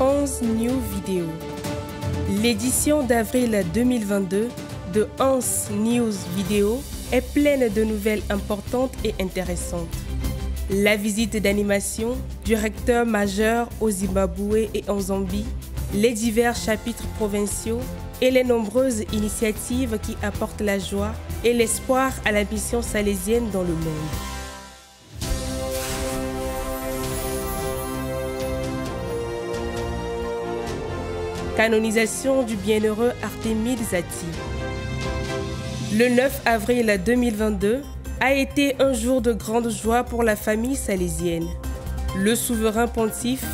11 New Video. L'édition d'avril 2022 de 11 News Video est pleine de nouvelles importantes et intéressantes. La visite d'animation du recteur majeur au Zimbabwe et en Zambie, les divers chapitres provinciaux et les nombreuses initiatives qui apportent la joie et l'espoir à la mission salésienne dans le monde. Canonisation du bienheureux Artémide Zati. Le 9 avril 2022 a été un jour de grande joie pour la famille salésienne. Le souverain pontife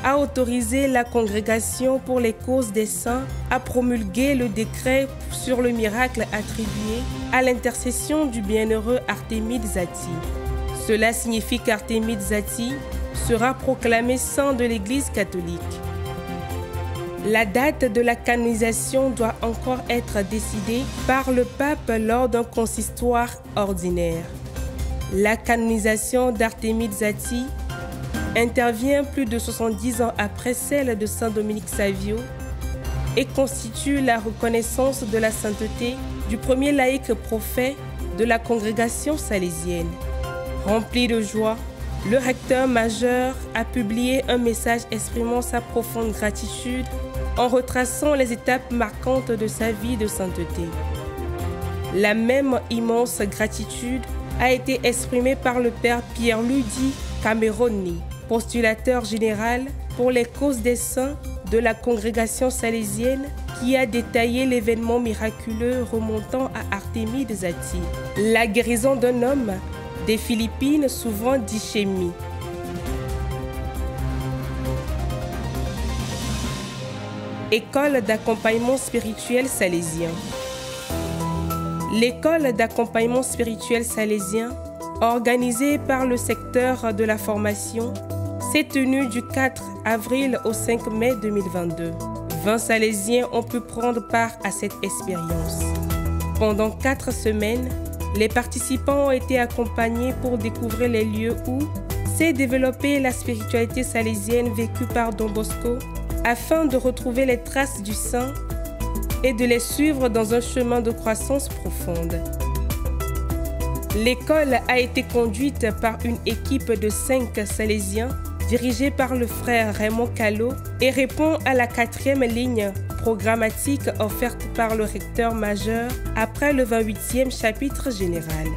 a autorisé la Congrégation pour les causes des saints à promulguer le décret sur le miracle attribué à l'intercession du bienheureux Artémide Zati. Cela signifie qu'Artémide Zati sera proclamé saint de l'Église catholique. La date de la canonisation doit encore être décidée par le pape lors d'un consistoire ordinaire. La canonisation d'Artémide Zati intervient plus de 70 ans après celle de Saint Dominique Savio et constitue la reconnaissance de la sainteté du premier laïc prophète de la congrégation salésienne. Rempli de joie, le recteur majeur a publié un message exprimant sa profonde gratitude en retraçant les étapes marquantes de sa vie de sainteté. La même immense gratitude a été exprimée par le père Pierluigi Cameroni, postulateur général pour les causes des saints de la congrégation salésienne, qui a détaillé l'événement miraculeux remontant à Artémide Zati, la guérison d'un homme des Philippines souffrant d'ischémie. École d'accompagnement spirituel salésien. L'école d'accompagnement spirituel salésien, organisée par le secteur de la formation, s'est tenue du 4 avril au 5 mai 2022. 20 Salésiens ont pu prendre part à cette expérience. Pendant 4 semaines, les participants ont été accompagnés pour découvrir les lieux où s'est développée la spiritualité salésienne vécue par Don Bosco, afin de retrouver les traces du saint et de les suivre dans un chemin de croissance profonde. L'école a été conduite par une équipe de 5 Salésiens dirigée par le frère Raymond Callot et répond à la 4e ligne programmatique offerte par le recteur majeur après le 28e chapitre général.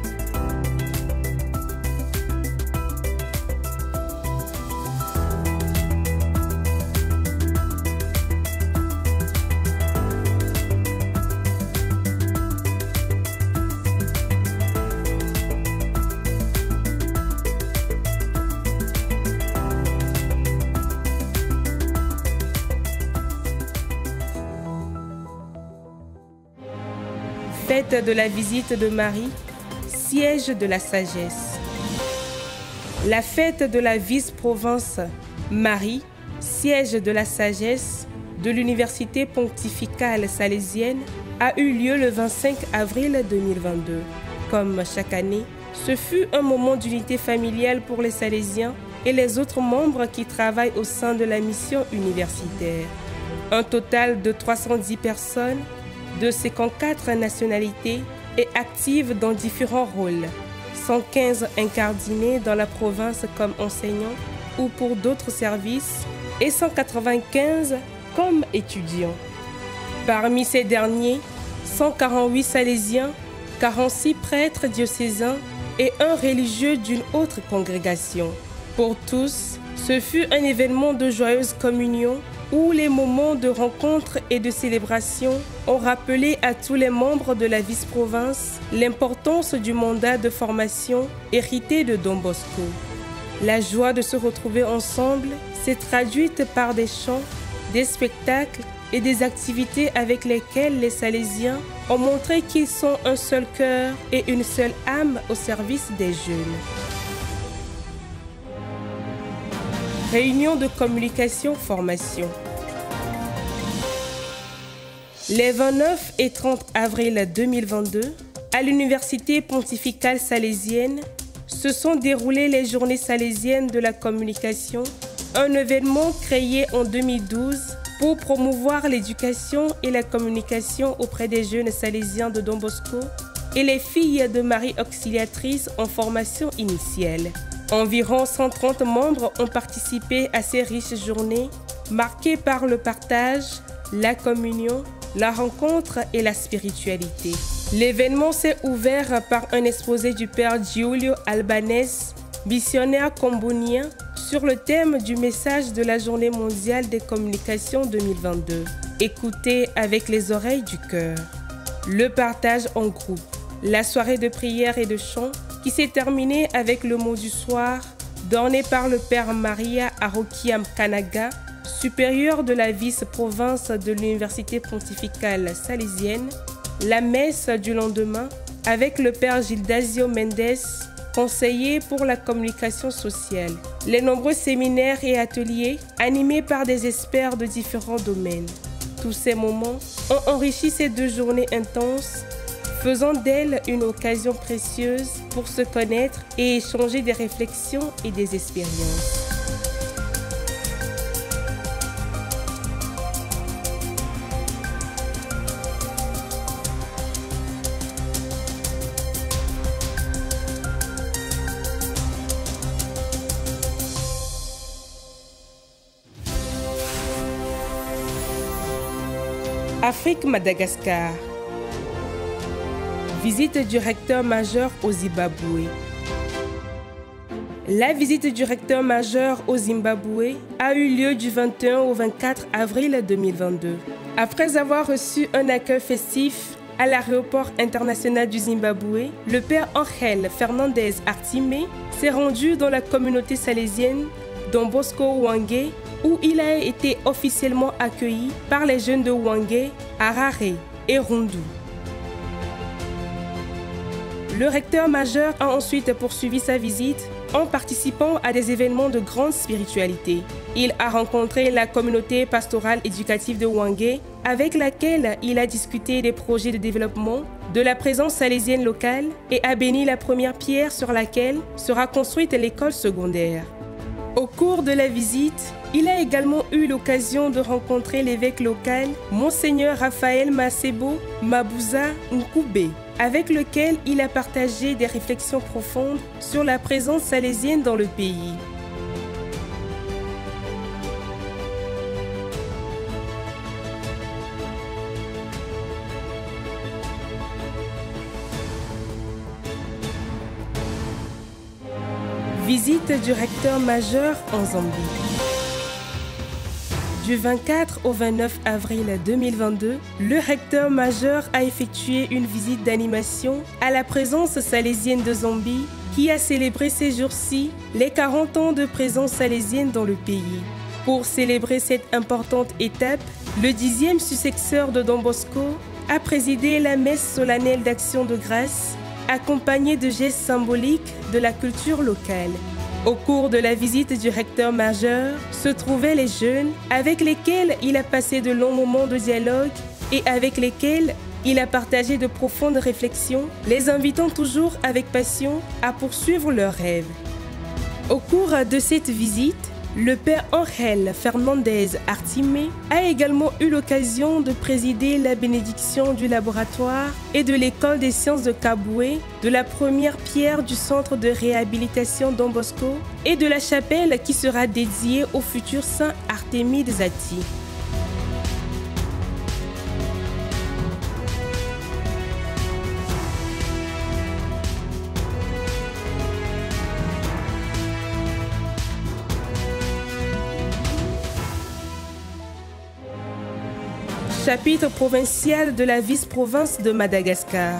Fête de la visite de Marie, siège de la sagesse. La fête de la vice-province Marie, siège de la sagesse de l'Université pontificale salésienne a eu lieu le 25 avril 2022. Comme chaque année, ce fut un moment d'unité familiale pour les Salésiens et les autres membres qui travaillent au sein de la mission universitaire. Un total de 310 personnes de 54 nationalités et actives dans différents rôles, 115 incardinés dans la province comme enseignants ou pour d'autres services et 195 comme étudiants. Parmi ces derniers, 148 Salésiens, 46 prêtres diocésains et un religieux d'une autre congrégation. Pour tous, ce fut un événement de joyeuse communion où les moments de rencontre et de célébration ont rappelé à tous les membres de la vice-province l'importance du mandat de formation hérité de Don Bosco. La joie de se retrouver ensemble s'est traduite par des chants, des spectacles et des activités avec lesquelles les Salésiens ont montré qu'ils sont un seul cœur et une seule âme au service des jeunes. Réunion de communication-formation. Les 29 et 30 avril 2022, à l'Université pontificale salésienne, se sont déroulées les journées salésiennes de la communication un événement créé en 2012 pour promouvoir l'éducation et la communication auprès des jeunes salésiens de Don Bosco et les filles de Marie Auxiliatrice en formation initiale. Environ 130 membres ont participé à ces riches journées marquées par le partage, la communion, la rencontre et la spiritualité. L'événement s'est ouvert par un exposé du père Giulio Albanese, missionnaire combonien, sur le thème du message de la Journée mondiale des communications 2022. Écoutez avec les oreilles du cœur. Le partage en groupe, la soirée de prière et de chant qui s'est terminée avec le mot du soir, donné par le père Maria Arokiam Kanaga, supérieur de la vice-province de l'Université pontificale salésienne, la messe du lendemain avec le père Gildasio Mendes, conseiller pour la communication sociale, les nombreux séminaires et ateliers animés par des experts de différents domaines. Tous ces moments ont enrichi ces 2 journées intenses, faisant d'elles une occasion précieuse pour se connaître et échanger des réflexions et des expériences. Afrique-Madagascar. Visite du recteur majeur au Zimbabwe. La visite du recteur majeur au Zimbabwe a eu lieu du 21 au 24 avril 2022. Après avoir reçu un accueil festif à l'aéroport international du Zimbabwe, le père Angel Fernandez Artimé s'est rendu dans la communauté salésienne Don Bosco Hwange, où il a été officiellement accueilli par les jeunes de Hwange, Harare et Rundu. Le recteur majeur a ensuite poursuivi sa visite en participant à des événements de grande spiritualité. Il a rencontré la communauté pastorale éducative de Hwange, avec laquelle il a discuté des projets de développement, de la présence salésienne locale et a béni la première pierre sur laquelle sera construite l'école secondaire. Au cours de la visite, il a également eu l'occasion de rencontrer l'évêque local, Monseigneur Raphaël Masebo Mabouza Nkoubé, avec lequel il a partagé des réflexions profondes sur la présence salésienne dans le pays. Visite du recteur majeur en Zambie. Du 24 au 29 avril 2022, le recteur majeur a effectué une visite d'animation à la présence salésienne de Zambie qui a célébré ces jours-ci les 40 ans de présence salésienne dans le pays. Pour célébrer cette importante étape, le 10e successeur de Don Bosco a présidé la messe solennelle d'action de grâce accompagné de gestes symboliques de la culture locale. Au cours de la visite du recteur majeur se trouvaient les jeunes avec lesquels il a passé de longs moments de dialogue et avec lesquels il a partagé de profondes réflexions, les invitant toujours avec passion à poursuivre leurs rêves. Au cours de cette visite, le père Angel Fernandez Artimé a également eu l'occasion de présider la bénédiction du laboratoire et de l'école des sciences de Kaboué, de la première pierre du centre de réhabilitation Don Bosco et de la chapelle qui sera dédiée au futur saint Artémide Zati. Chapitre provincial de la vice-province de Madagascar.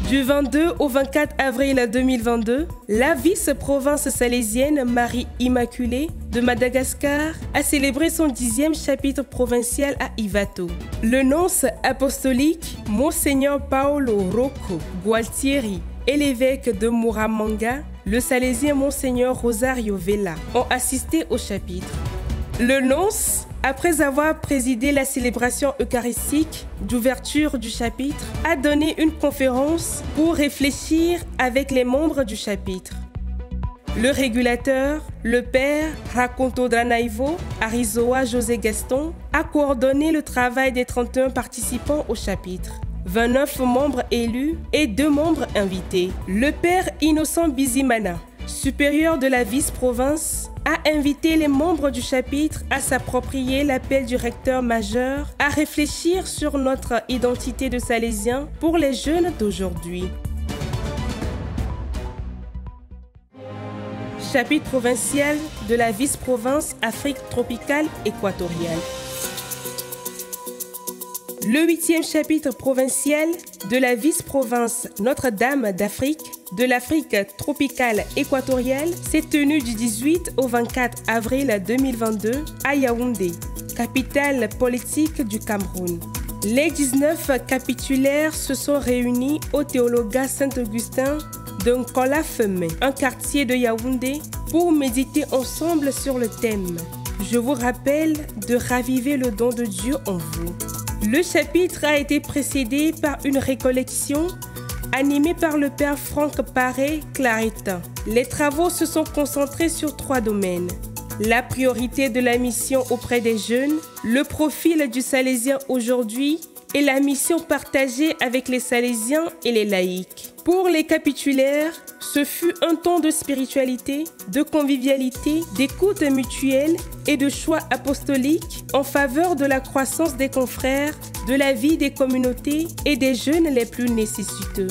Du 22 au 24 avril 2022, la vice-province salésienne Marie-Immaculée de Madagascar a célébré son 10e chapitre provincial à Ivato. Le nonce apostolique, Monseigneur Paolo Rocco Gualtieri, et l'évêque de Muramanga, le salésien Monseigneur Rosario Vela, ont assisté au chapitre. Le nonce, après avoir présidé la célébration eucharistique d'ouverture du chapitre, a donné une conférence pour réfléchir avec les membres du chapitre. Le régulateur, le père Raconto Dranaivo Arizoa José Gaston, a coordonné le travail des 31 participants au chapitre. 29 membres élus et 2 membres invités. Le père Innocent Bizimana, supérieur de la vice-province, a invité les membres du chapitre à s'approprier l'appel du recteur majeur à réfléchir sur notre identité de Salésien pour les jeunes d'aujourd'hui. Chapitre provincial de la vice-province Afrique tropicale équatoriale. Le 8e chapitre provincial de la vice-province Notre-Dame d'Afrique de l'Afrique tropicale équatoriale s'est tenu du 18 au 24 avril 2022 à Yaoundé, capitale politique du Cameroun. Les 19 capitulaires se sont réunis au Théologat Saint-Augustin de Nkola-Femé, un quartier de Yaoundé, pour méditer ensemble sur le thème « Je vous rappelle de raviver le don de Dieu en vous ». Le chapitre a été précédé par une récollection animée par le père Franck Paré Claretta. Les travaux se sont concentrés sur 3 domaines: la priorité de la mission auprès des jeunes, le profil du Salésien aujourd'hui et la mission partagée avec les Salésiens et les laïcs. Pour les capitulaires, ce fut un temps de spiritualité, de convivialité, d'écoute mutuelle et de choix apostoliques en faveur de la croissance des confrères, de la vie des communautés et des jeunes les plus nécessiteux.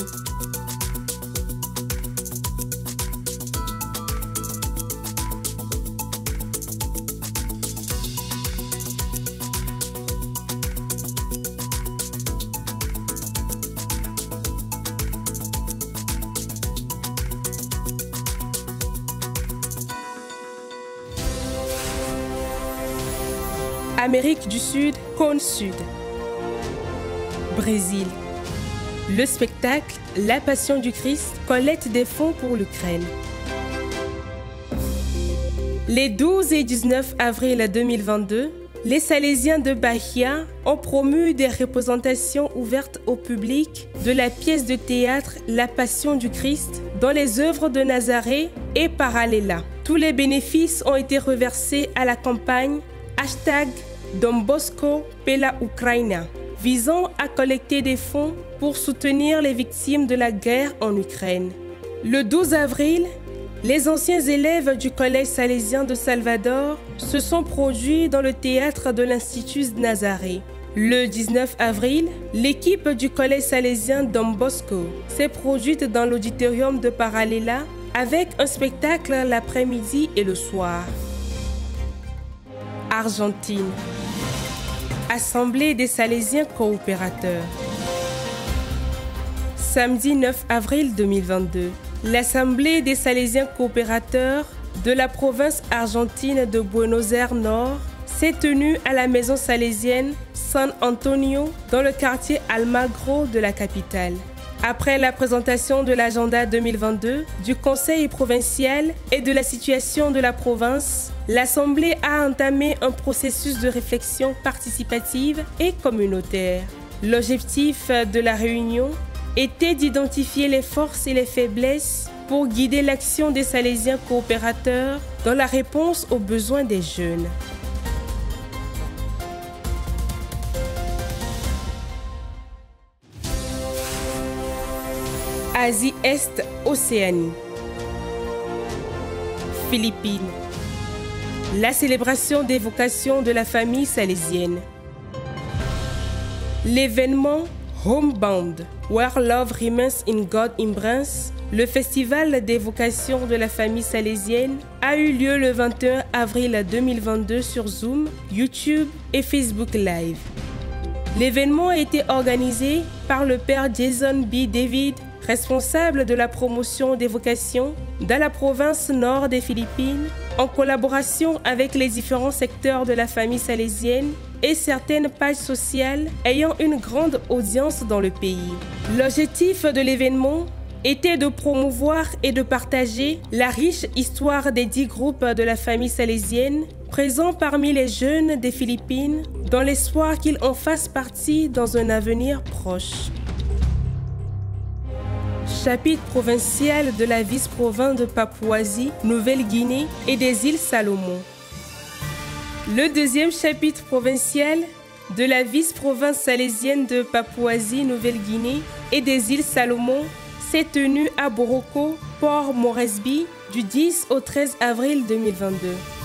Amérique du Sud, cône sud. Brésil. Le spectacle La Passion du Christ collecte des fonds pour l'Ukraine. Les 12 et 19 avril 2022, les Salésiens de Bahia ont promu des représentations ouvertes au public de la pièce de théâtre La Passion du Christ dans les œuvres de Nazaré et Paralela. Tous les bénéfices ont été reversés à la campagne Don Bosco Pela Ukraina, visant à collecter des fonds pour soutenir les victimes de la guerre en Ukraine. Le 12 avril, les anciens élèves du Collège salésien de Salvador se sont produits dans le théâtre de l'Institut Nazaré. Le 19 avril, l'équipe du Collège salésien Don Bosco s'est produite dans l'auditorium de Paralela avec un spectacle l'après-midi et le soir. Argentine. Assemblée des Salésiens coopérateurs. Samedi 9 avril 2022, l'Assemblée des Salésiens coopérateurs de la province argentine de Buenos Aires Nord s'est tenue à la maison salésienne San Antonio dans le quartier Almagro de la capitale. Après la présentation de l'agenda 2022 du Conseil provincial et de la situation de la province, l'Assemblée a entamé un processus de réflexion participative et communautaire. L'objectif de la réunion était d'identifier les forces et les faiblesses pour guider l'action des Salésiens coopérateurs dans la réponse aux besoins des jeunes. Asie Est Océanie. Philippines. La célébration des vocations de la famille salésienne. L'événement Homebound, Where Love Remains in God Embrace, le festival des vocations de la famille salésienne, a eu lieu le 21 avril 2022 sur Zoom, YouTube et Facebook Live. L'événement a été organisé par le père Jason B. David, responsable de la promotion des vocations dans la province nord des Philippines, en collaboration avec les différents secteurs de la famille salésienne et certaines pages sociales ayant une grande audience dans le pays. L'objectif de l'événement était de promouvoir et de partager la riche histoire des 10 groupes de la famille salésienne présents parmi les jeunes des Philippines, dans l'espoir qu'ils en fassent partie dans un avenir proche. chapitre provincial de la vice-province de Papouasie-Nouvelle-Guinée et des îles Salomon. Le deuxième chapitre provincial de la vice-province salésienne de Papouasie-Nouvelle-Guinée et des îles Salomon s'est tenu à Boroko, Port Moresby, du 10 au 13 avril 2022.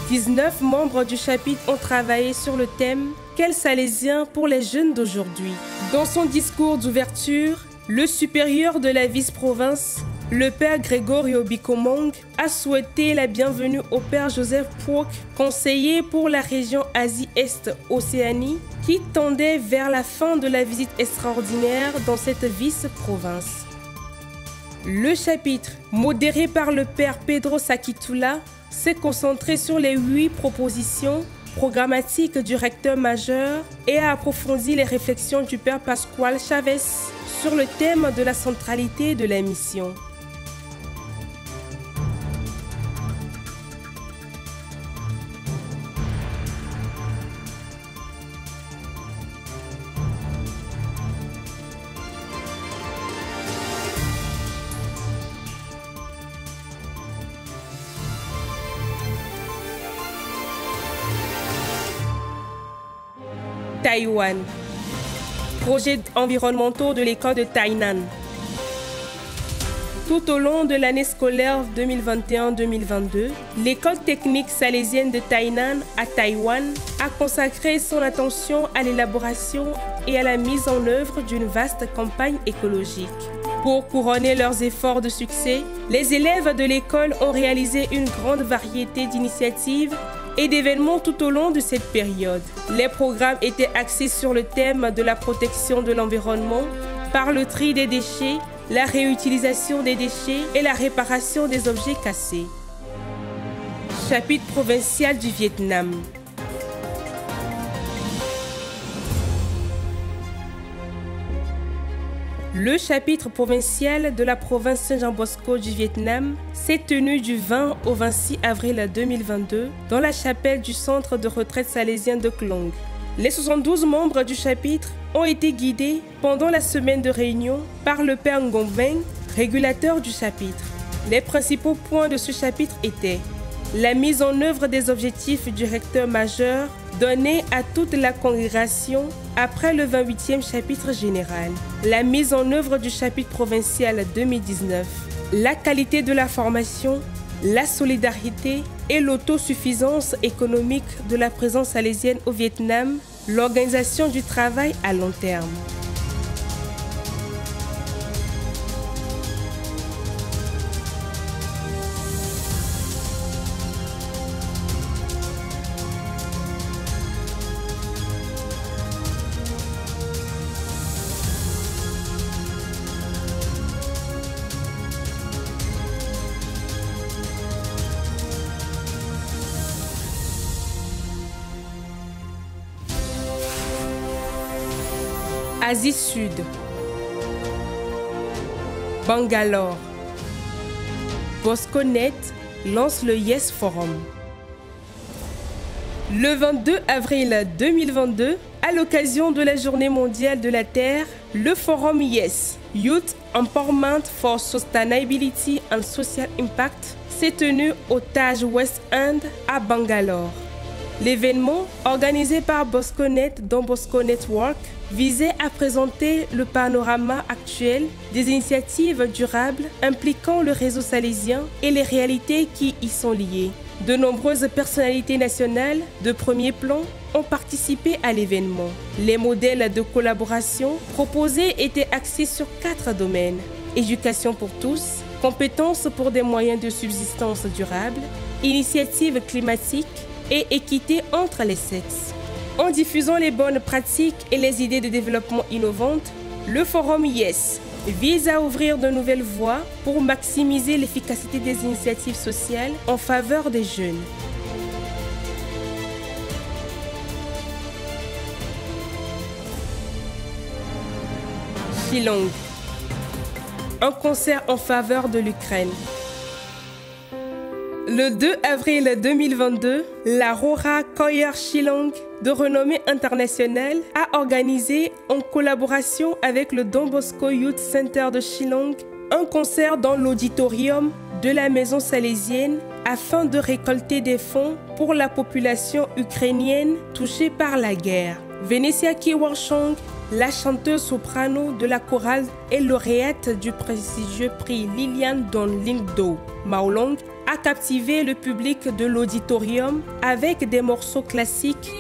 19 membres du chapitre ont travaillé sur le thème « Quel Salésien pour les jeunes d'aujourd'hui ». Dans son discours d'ouverture, le supérieur de la vice-province, le père Grégorio Bikomong, a souhaité la bienvenue au père Joseph Pwok, conseiller pour la région Asie-Est-Océanie, qui tendait vers la fin de la visite extraordinaire dans cette vice-province. Le chapitre, modéré par le père Pedro Sakitula, s'est concentré sur les 8 propositions programmatiques du recteur majeur et a approfondi les réflexions du père Pascual Chavez sur le thème de la centralité de la mission. Taïwan. Projets environnementaux de l'école de Tainan. Tout au long de l'année scolaire 2021-2022, l'école technique salésienne de Tainan à Taïwan a consacré son attention à l'élaboration et à la mise en œuvre d'une vaste campagne écologique. Pour couronner leurs efforts de succès, les élèves de l'école ont réalisé une grande variété d'initiatives et d'événements tout au long de cette période. Les programmes étaient axés sur le thème de la protection de l'environnement par le tri des déchets, la réutilisation des déchets et la réparation des objets cassés. Chapitre provincial du Vietnam. Le chapitre provincial de la province Saint-Jean-Bosco du Vietnam s'est tenu du 20 au 26 avril 2022 dans la chapelle du centre de retraite salésien de Klong. Les 72 membres du chapitre ont été guidés pendant la semaine de réunion par le père Ngombeng, régulateur du chapitre. Les principaux points de ce chapitre étaient la mise en œuvre des objectifs du recteur majeur donnés à toute la congrégation après le 28e chapitre général, la mise en œuvre du chapitre provincial 2019, la qualité de la formation, la solidarité et l'autosuffisance économique de la présence salésienne au Vietnam, l'organisation du travail à long terme. Asie Sud. Bangalore. Bosconet lance le Yes Forum. Le 22 avril 2022, à l'occasion de la Journée mondiale de la Terre, le forum Yes, Youth Empowerment for Sustainability and Social Impact, s'est tenu au Taj West End à Bangalore. L'événement, organisé par Bosconet Don Bosco Network, visait à présenter le panorama actuel des initiatives durables impliquant le réseau salésien et les réalités qui y sont liées. De nombreuses personnalités nationales de premier plan ont participé à l'événement. Les modèles de collaboration proposés étaient axés sur 4 domaines: éducation pour tous, compétences pour des moyens de subsistance durables, initiatives climatiques et équité entre les sexes. En diffusant les bonnes pratiques et les idées de développement innovantes, le forum Yes vise à ouvrir de nouvelles voies pour maximiser l'efficacité des initiatives sociales en faveur des jeunes. Shillong. Un concert en faveur de l'Ukraine. Le 2 avril 2022, la Rora Choir Shillong, de renommée internationale, a organisé, en collaboration avec le Don Bosco Youth Center de Shillong un concert dans l'auditorium de la maison salésienne afin de récolter des fonds pour la population ukrainienne touchée par la guerre. Venetia Kiwarchong, la chanteuse soprano de la chorale et lauréate du prestigieux prix Lilian Don Lingdo Maolong, a captivé le public de l'auditorium avec des morceaux classiques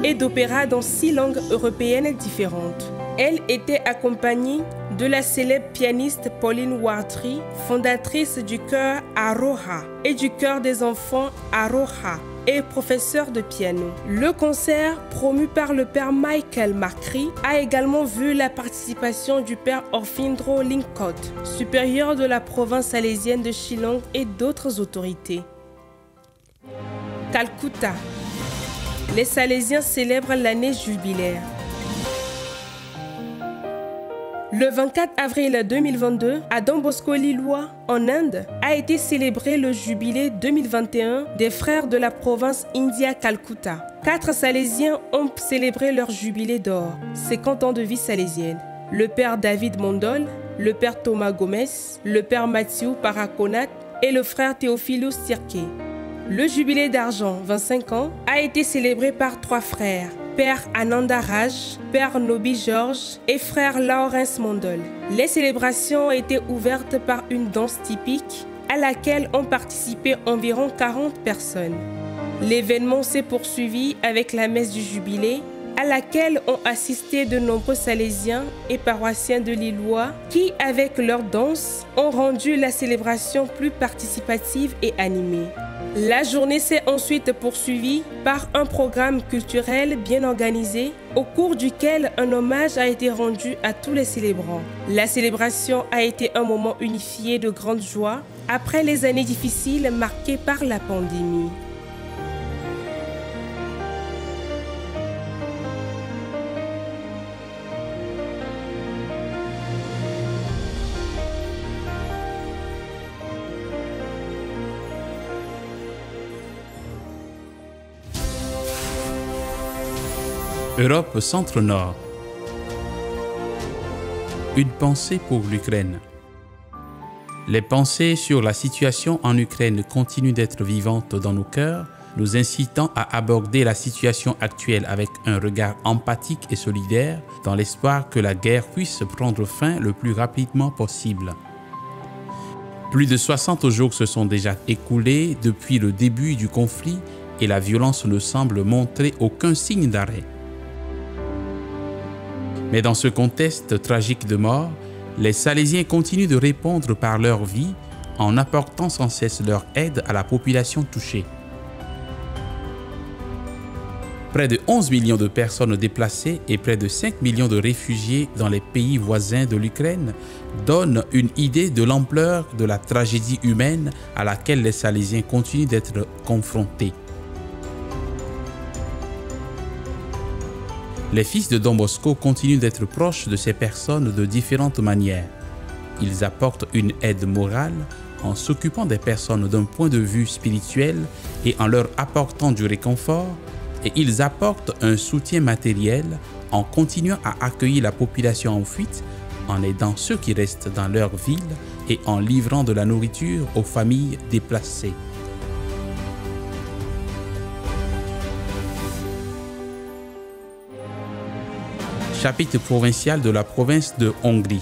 et d'opéra dans 6 langues européennes différentes. Elle était accompagnée de la célèbre pianiste Pauline Wardry, fondatrice du chœur Aroha et du chœur des enfants Aroha et professeur de piano. Le concert, promu par le père Michael Macri, a également vu la participation du père Orfindro Linkot, supérieur de la province salésienne de Shillong et d'autres autorités. Calcutta. Les Salésiens célèbrent l'année jubilaire. Le 24 avril 2022, à Don Bosco Lillois, en Inde, a été célébré le jubilé 2021 des frères de la province India Calcutta. 4 Salésiens ont célébré leur jubilé d'or, 50 ans de vie salésienne. Le père David Mondol, le père Thomas Gomez, le père Mathieu Paraconat et le frère Théophilus Tirke. Le jubilé d'argent, 25 ans, a été célébré par 3 frères, père Ananda Raj, père Nobi Georges et frère Lawrence Mondol. Les célébrations ont été ouvertes par une danse typique à laquelle ont participé environ 40 personnes. L'événement s'est poursuivi avec la messe du jubilé, à laquelle ont assisté de nombreux Salésiens et paroissiens de Lillois qui, avec leur danse, ont rendu la célébration plus participative et animée. La journée s'est ensuite poursuivie par un programme culturel bien organisé, au cours duquel un hommage a été rendu à tous les célébrants. La célébration a été un moment unifié de grande joie après les années difficiles marquées par la pandémie. Europe Centre-Nord. Une pensée pour l'Ukraine. Les pensées sur la situation en Ukraine continuent d'être vivantes dans nos cœurs, nous incitant à aborder la situation actuelle avec un regard empathique et solidaire, dans l'espoir que la guerre puisse prendre fin le plus rapidement possible. Plus de 60 jours se sont déjà écoulés depuis le début du conflit et la violence ne semble montrer aucun signe d'arrêt. Mais dans ce contexte tragique de mort, les Salésiens continuent de répondre par leur vie en apportant sans cesse leur aide à la population touchée. Près de 11 millions de personnes déplacées et près de 5 millions de réfugiés dans les pays voisins de l'Ukraine donnent une idée de l'ampleur de la tragédie humaine à laquelle les Salésiens continuent d'être confrontés. Les fils de Don Bosco continuent d'être proches de ces personnes de différentes manières. Ils apportent une aide morale en s'occupant des personnes d'un point de vue spirituel et en leur apportant du réconfort, et ils apportent un soutien matériel en continuant à accueillir la population en fuite, en aidant ceux qui restent dans leur ville et en livrant de la nourriture aux familles déplacées. Chapitre provincial de la province de Hongrie.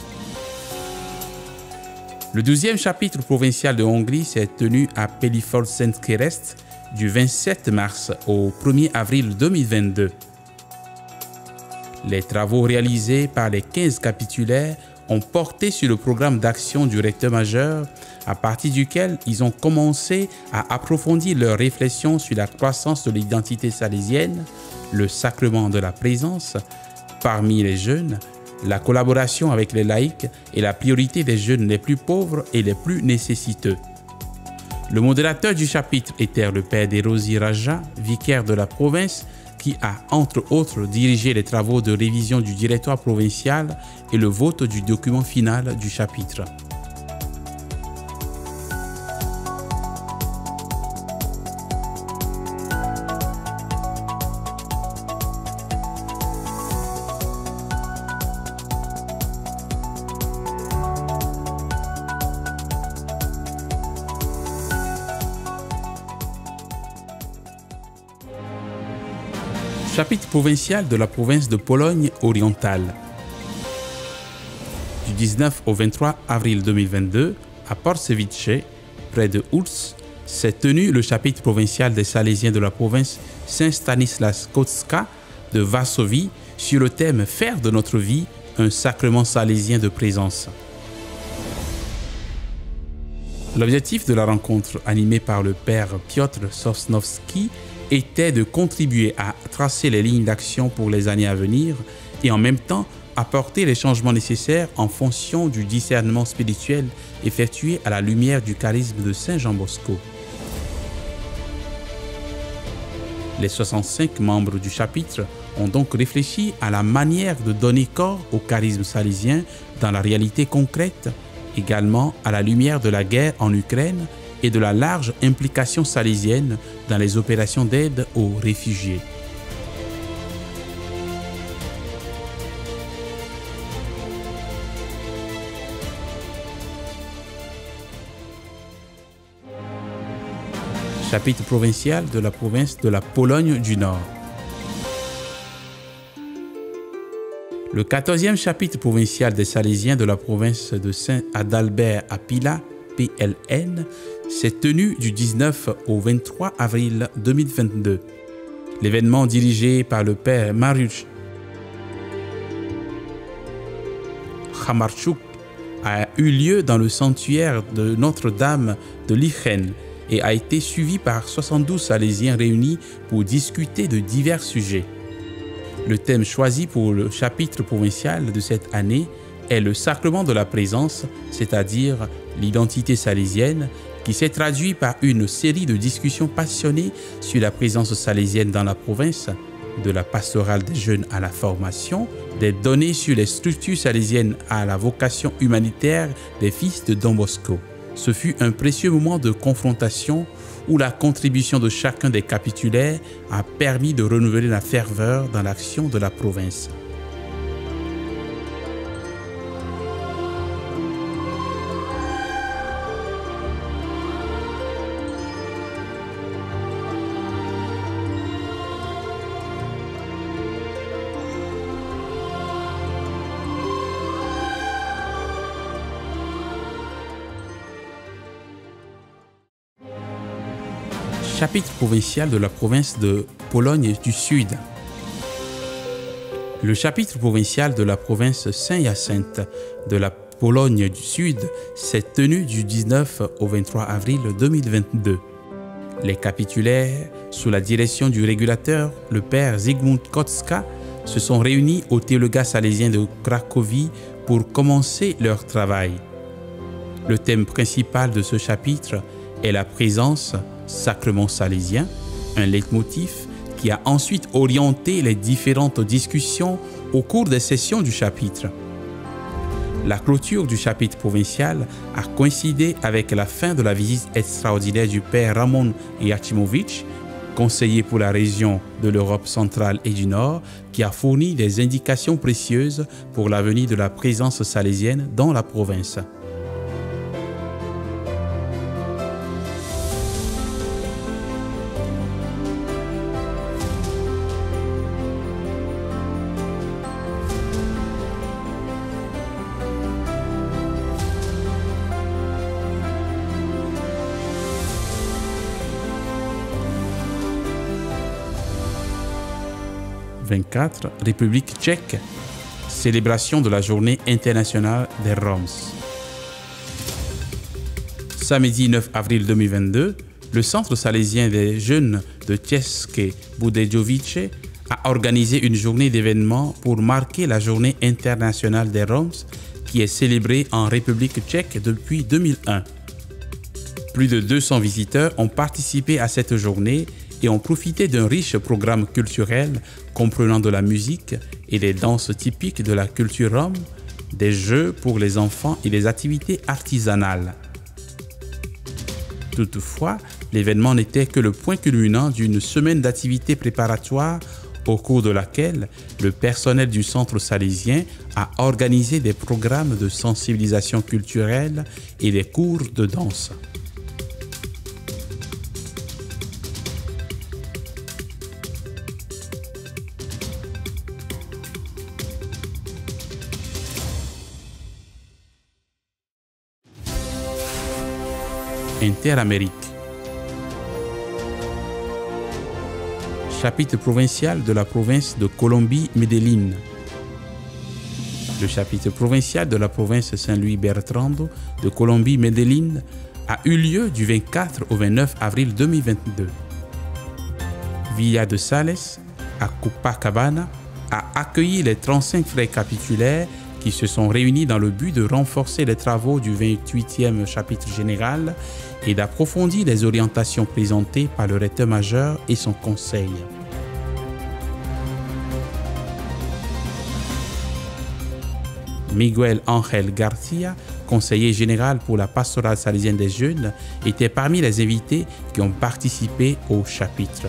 Le 12e chapitre provincial de Hongrie s'est tenu à Péliföld-Szentkereszт du 27 mars au 1er avril 2022. Les travaux réalisés par les 15 capitulaires ont porté sur le programme d'action du recteur majeur à partir duquel ils ont commencé à approfondir leurs réflexions sur la croissance de l'identité salésienne, le sacrement de la présence parmi les jeunes, la collaboration avec les laïcs et la priorité des jeunes les plus pauvres et les plus nécessiteux. Le modérateur du chapitre était le père Desrosiers Raja, vicaire de la province, qui a, entre autres, dirigé les travaux de révision du directoire provincial et le vote du document final du chapitre. Chapitre provincial de la province de Pologne orientale. Du 19 au 23 avril 2022, à Porcevice, près de Urs, s'est tenu le chapitre provincial des Salésiens de la province Saint-Stanislas Kostka de Varsovie sur le thème « Faire de notre vie un sacrement salésien de présence ». L'objectif de la rencontre, animée par le père Piotr Sosnowski, était de contribuer à tracer les lignes d'action pour les années à venir et en même temps apporter les changements nécessaires en fonction du discernement spirituel effectué à la lumière du charisme de Saint Jean Bosco. Les 65 membres du chapitre ont donc réfléchi à la manière de donner corps au charisme salésien dans la réalité concrète, également à la lumière de la guerre en Ukraine et de la large implication salésienne dans les opérations d'aide aux réfugiés. Chapitre provincial de la province de la Pologne du Nord. Le 14e chapitre provincial des Salésiens de la province de Saint-Adalbert à Pila, PLN, s'est tenu du 19 au 23 avril 2022. L'événement dirigé par le père Mariusz Hamarczuk a eu lieu dans le sanctuaire de Notre-Dame de Lichen et a été suivi par 72 Salésiens réunis pour discuter de divers sujets. Le thème choisi pour le chapitre provincial de cette année est le sacrement de la présence, c'est-à-dire l'identité salésienne, qui s'est traduit par une série de discussions passionnées sur la présence salésienne dans la province, de la pastorale des jeunes à la formation, des données sur les structures salésiennes à la vocation humanitaire des fils de Don Bosco. Ce fut un précieux moment de confrontation où la contribution de chacun des capitulaires a permis de renouveler la ferveur dans l'action de la province. Chapitre provincial de la province de Pologne du Sud. Le chapitre provincial de la province Saint-Hyacinthe de la Pologne du Sud s'est tenu du 19 au 23 avril 2022. Les capitulaires, sous la direction du régulateur, le père Zygmunt Kocka, se sont réunis au théologat salésien de Cracovie pour commencer leur travail. Le thème principal de ce chapitre est la présence, sacrement salésien, un leitmotiv qui a ensuite orienté les différentes discussions au cours des sessions du chapitre. La clôture du chapitre provincial a coïncidé avec la fin de la visite extraordinaire du père Ramon Jakimowicz, conseiller pour la région de l'Europe centrale et du Nord, qui a fourni des indications précieuses pour l'avenir de la présence salésienne dans la province. République tchèque, célébration de la journée internationale des Roms. samedi 9 avril 2022, le Centre salésien des jeunes de České Budějovice a organisé une journée d'événements pour marquer la Journée internationale des Roms qui est célébrée en République tchèque depuis 2001. Plus de 200 visiteurs ont participé à cette journée et ont profité d'un riche programme culturel comprenant de la musique et des danses typiques de la culture rom, des jeux pour les enfants et des activités artisanales. Toutefois, l'événement n'était que le point culminant d'une semaine d'activités préparatoires au cours de laquelle le personnel du centre salésien a organisé des programmes de sensibilisation culturelle et des cours de danse. Interamérique. Chapitre provincial de la province de Colombie-Medellín. Le chapitre provincial de la province Saint-Louis-Bertrando de Colombie-Medellín a eu lieu du 24 au 29 avril 2022. Villa de Sales, à Copacabana, a accueilli les 35 frères capitulaires qui se sont réunis dans le but de renforcer les travaux du 28e chapitre général et d'approfondir les orientations présentées par le recteur-majeur et son conseil. Miguel Ángel García, conseiller général pour la pastorale salésienne des jeunes, était parmi les invités qui ont participé au chapitre.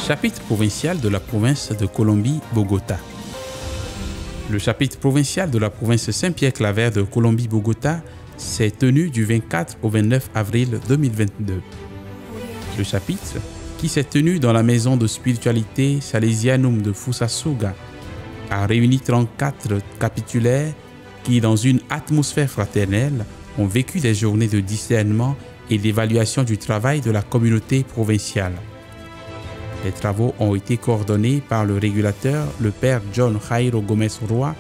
Chapitre provincial de la province de Colombie-Bogota. Le chapitre provincial de la province Saint-Pierre-Claver de Colombie-Bogota s'est tenu du 24 au 29 avril 2022. Le chapitre, qui s'est tenu dans la maison de spiritualité Salesianum de Fusagasugá, a réuni 34 capitulaires qui, dans une atmosphère fraternelle, ont vécu des journées de discernement et d'évaluation du travail de la communauté provinciale. Les travaux ont été coordonnés par le régulateur, le père John Jairo Gómez Roa,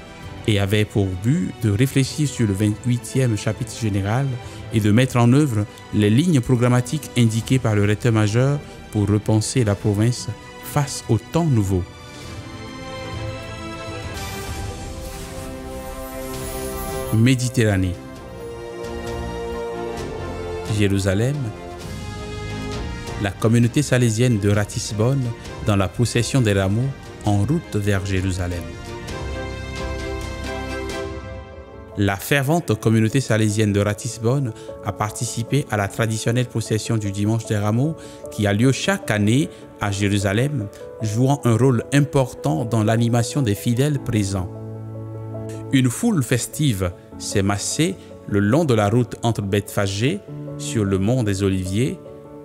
et avaient pour but de réfléchir sur le 28e chapitre général et de mettre en œuvre les lignes programmatiques indiquées par le recteur-majeur pour repenser la province face au temps nouveau. Méditerranée. Jérusalem. La communauté salésienne de Ratisbonne dans la procession des rameaux en route vers Jérusalem. La fervente communauté salésienne de Ratisbonne a participé à la traditionnelle procession du dimanche des rameaux qui a lieu chaque année à Jérusalem, jouant un rôle important dans l'animation des fidèles présents. Une foule festive s'est massée le long de la route entre Bethphagée, sur le mont des Oliviers,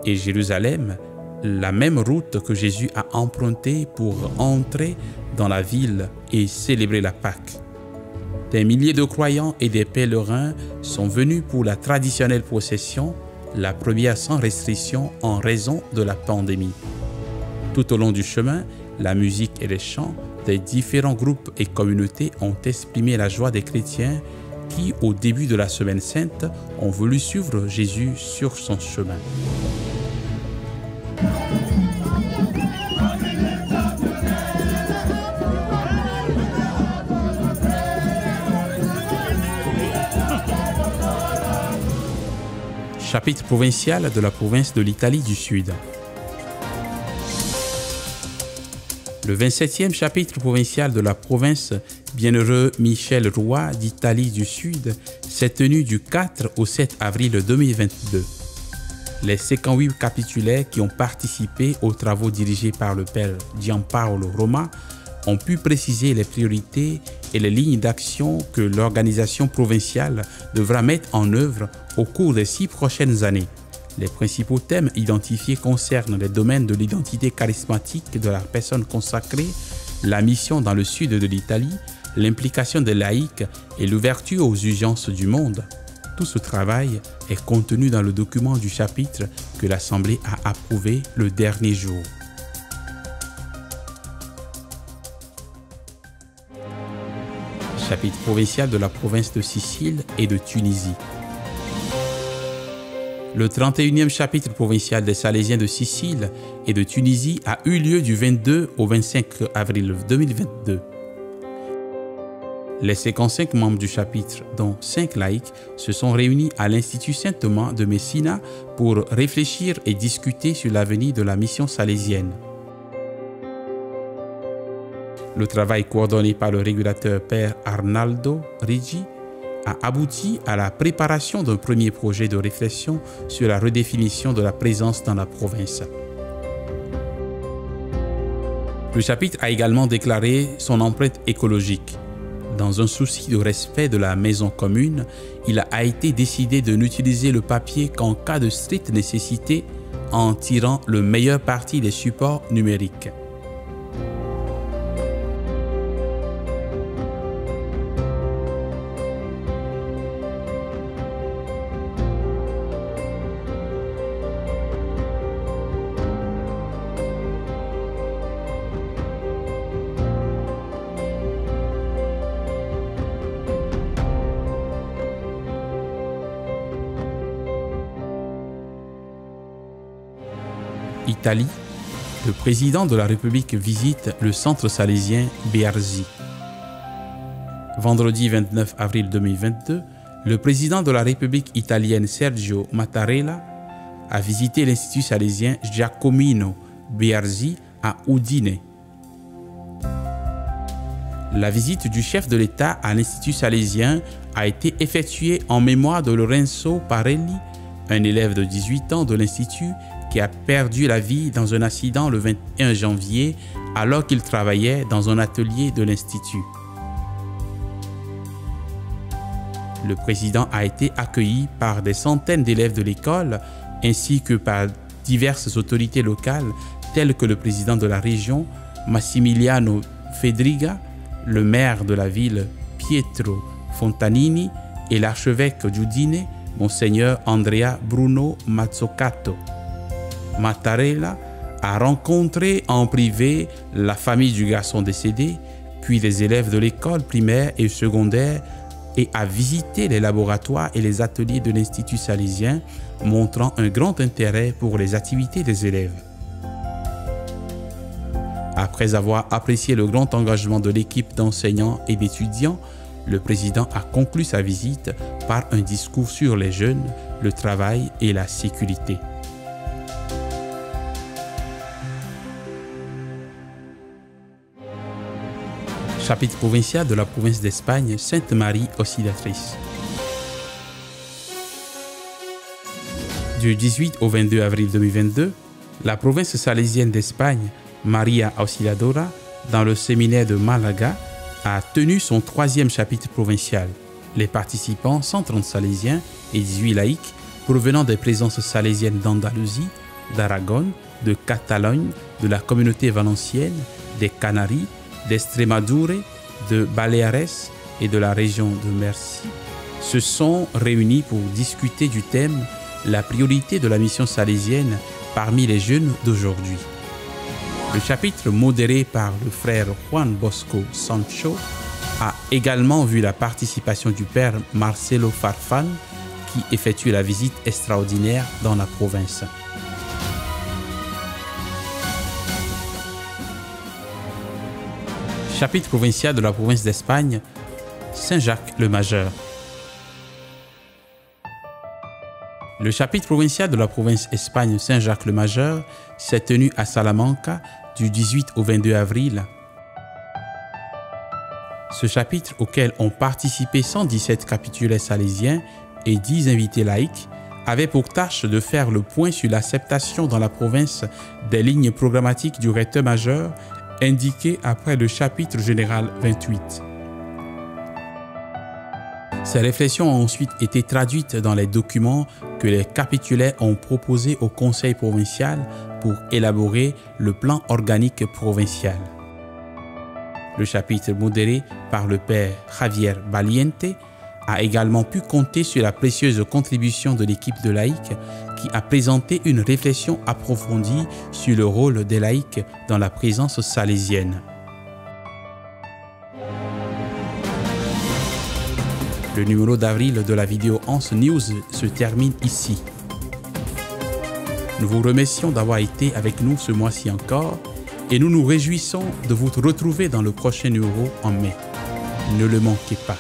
et Jérusalem, la même route que Jésus a empruntée pour entrer dans la ville et célébrer la Pâque. Des milliers de croyants et des pèlerins sont venus pour la traditionnelle procession, la première sans restriction en raison de la pandémie. Tout au long du chemin, la musique et les chants des différents groupes et communautés ont exprimé la joie des chrétiens qui, au début de la Semaine Sainte, ont voulu suivre Jésus sur son chemin. Chapitre provincial de la province de l'Italie du Sud. Le 27e chapitre provincial de la province Bienheureux Michel Roy d'Italie du Sud s'est tenu du 4 au 7 avril 2022. Les 58 capitulaires qui ont participé aux travaux dirigés par le père Gianpaolo Roma ont pu préciser les priorités et les lignes d'action que l'organisation provinciale devra mettre en œuvre au cours des 6 prochaines années. Les principaux thèmes identifiés concernent les domaines de l'identité charismatique de la personne consacrée, la mission dans le sud de l'Italie, l'implication des laïcs et l'ouverture aux urgences du monde. Tout ce travail est contenu dans le document du chapitre que l'Assemblée a approuvé le dernier jour. chapitre provincial de la province de Sicile et de Tunisie. Le 31e chapitre provincial des Salésiens de Sicile et de Tunisie a eu lieu du 22 au 25 avril 2022. Les 55 membres du chapitre, dont 5 laïcs, se sont réunis à l'Institut Saint-Thomas de Messina pour réfléchir et discuter sur l'avenir de la mission salésienne. Le travail coordonné par le régulateur Père Arnaldo Ricci a abouti à la préparation d'un premier projet de réflexion sur la redéfinition de la présence dans la province. Le chapitre a également déclaré son empreinte écologique. Dans un souci de respect de la maison commune, il a été décidé de n'utiliser le papier qu'en cas de stricte nécessité, en tirant le meilleur parti des supports numériques. Italie, le président de la République visite le centre salésien Bearzi. Vendredi 29 avril 2022, le président de la République italienne Sergio Mattarella a visité l'Institut salésien Giacomino Bearzi à Udine. La visite du chef de l'État à l'Institut salésien a été effectuée en mémoire de Lorenzo Parelli, un élève de 18 ans de l'Institut qui a perdu la vie dans un accident le 21 janvier alors qu'il travaillait dans un atelier de l'Institut. Le président a été accueilli par des centaines d'élèves de l'école ainsi que par diverses autorités locales telles que le président de la région, Massimiliano Fedriga, le maire de la ville, Pietro Fontanini, et l'archevêque d'Udine, Monseigneur Andrea Bruno Mazzocato. Mattarella a rencontré en privé la famille du garçon décédé, puis les élèves de l'école primaire et secondaire et a visité les laboratoires et les ateliers de l'Institut salésien, montrant un grand intérêt pour les activités des élèves. Après avoir apprécié le grand engagement de l'équipe d'enseignants et d'étudiants, le président a conclu sa visite par un discours sur les jeunes, le travail et la sécurité. Chapitre provincial de la province d'Espagne, Sainte-Marie Auxiliatrice. Du 18 au 22 avril 2022, la province salésienne d'Espagne, Maria Auxiliadora, dans le séminaire de Malaga, a tenu son 3e chapitre provincial. Les participants, 130 salésiens et 18 laïcs, provenant des présences salésiennes d'Andalousie, d'Aragon, de Catalogne, de la communauté valencienne, des Canaries, d'Estremadure, de Baleares et de la région de Murcie, se sont réunis pour discuter du thème « La priorité de la mission salésienne parmi les jeunes d'aujourd'hui ». Le chapitre modéré par le frère Juan Bosco Sancho a également vu la participation du père Marcelo Farfan qui effectue la visite extraordinaire dans la province. Chapitre provincial de la province d'Espagne, Saint-Jacques-le-Majeur. Le chapitre provincial de la province Espagne Saint-Jacques-le-Majeur s'est tenu à Salamanca du 18 au 22 avril. Ce chapitre, auquel ont participé 117 capitulaires salésiens et 10 invités laïcs, avait pour tâche de faire le point sur l'acceptation dans la province des lignes programmatiques du recteur majeur indiquées après le chapitre général 28. Ces réflexions ont ensuite été traduites dans les documents que les capitulaires ont proposés au Conseil provincial pour élaborer le plan organique provincial. Le chapitre modéré par le père Javier Valiente a également pu compter sur la précieuse contribution de l'équipe de laïcs qui a présenté une réflexion approfondie sur le rôle des laïcs dans la présence salésienne. Le numéro d'avril de la vidéo Onze News se termine ici. Nous vous remercions d'avoir été avec nous ce mois-ci encore et nous nous réjouissons de vous retrouver dans le prochain numéro en mai. Ne le manquez pas.